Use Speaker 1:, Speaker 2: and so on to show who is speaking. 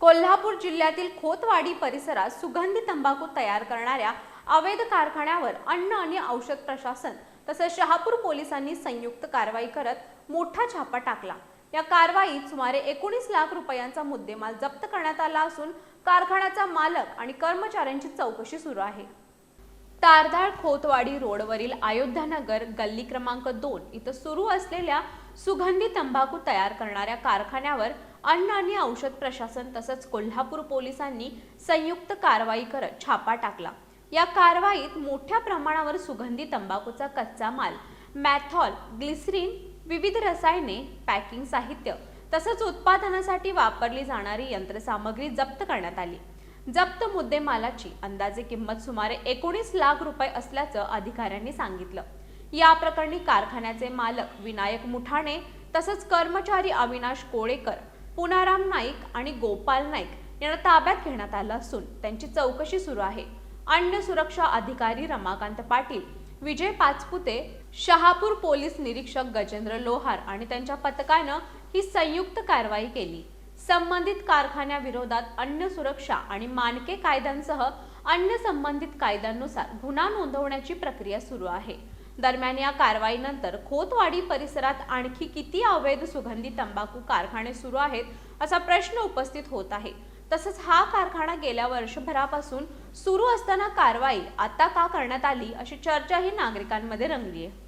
Speaker 1: कोल्हापूर जिल्ह्यातील खोतवाडी परिसरात सुगंधी तंबाखू तयार करणाऱ्या अवैध कारखान्यावर अन्न आणि औषध प्रशासन तसेच शहापूर पोलिसांनी संयुक्त कारवाई करत मोठा छापा टाकला। या कारवाईत सुमारे 19 लाख रुपयांचा मुद्देमाल जप्त करण्यात आला असून कारखान्याचा मालक आणि कर्मचाऱ्यांची चौकशी सुरू आहे। तारदाळ खोतवाडी रोडवरील अयोध्यानगर गल्ली क्रमांक 2 इथं सुरू असलेल्या सुगंधी तंबाखू तयार करणाऱ्या कारखान्यावर अन्न आणि औषध प्रशासन तसंच कोल्हापूर पोलिसांनी संयुक्त कारवाई करत छापा टाकला। या कारवाईत मोठ्या प्रमाणावर सुगंधी तंबाखूचा कच्चा माल, मॅथॉल, ग्लिसरीन, विविध रसायने, पॅकिंग साहित्य तसंच उत्पादनासाठी वापरली जाणारी यंत्रसामग्री जप्त करण्यात आली। जप्त मुद्देमालाची अंदाजे किंमत सुमारे 19 लाख रुपये असल्याचं अधिकाऱ्यांनी सांगितलं। या प्रकरणी कारखान्याचे मालक विनायक मुठाणे तसंच कर्मचारी अविनाश कोळेकर, पुनाराम नाईक आणि गोपाल नाईक यांना ताब्यात घेण्यात आलं असून त्यांची चौकशी सुरू आहे। अन्न सुरक्षा अधिकारी रमाकांत पाटील, विजय पाचपुते, शहापूर पोलीस निरीक्षक गजेंद्र लोहार आणि त्यांच्या पथकानं ही संयुक्त कारवाई केली। संबंधित कारखान्याविरोधात अन्न सुरक्षा आणि मानके कायद्यांसह अन्य संबंधित कायद्यांनुसार गुन्हा नोंदवण्याची प्रक्रिया सुरू आहे। दरम्यान या कारवाईनंतर खोतवाडी परिसरात आणखी किती अवैध सुगंधी तंबाखू कारखाने सुरू आहेत असा प्रश्न उपस्थित होत आहे। तसंच हा कारखाना गेल्या वर्षभरापासून सुरू असताना कारवाई आता का करण्यात आली अशी चर्चाही नागरिकांमध्ये रंगली आहे।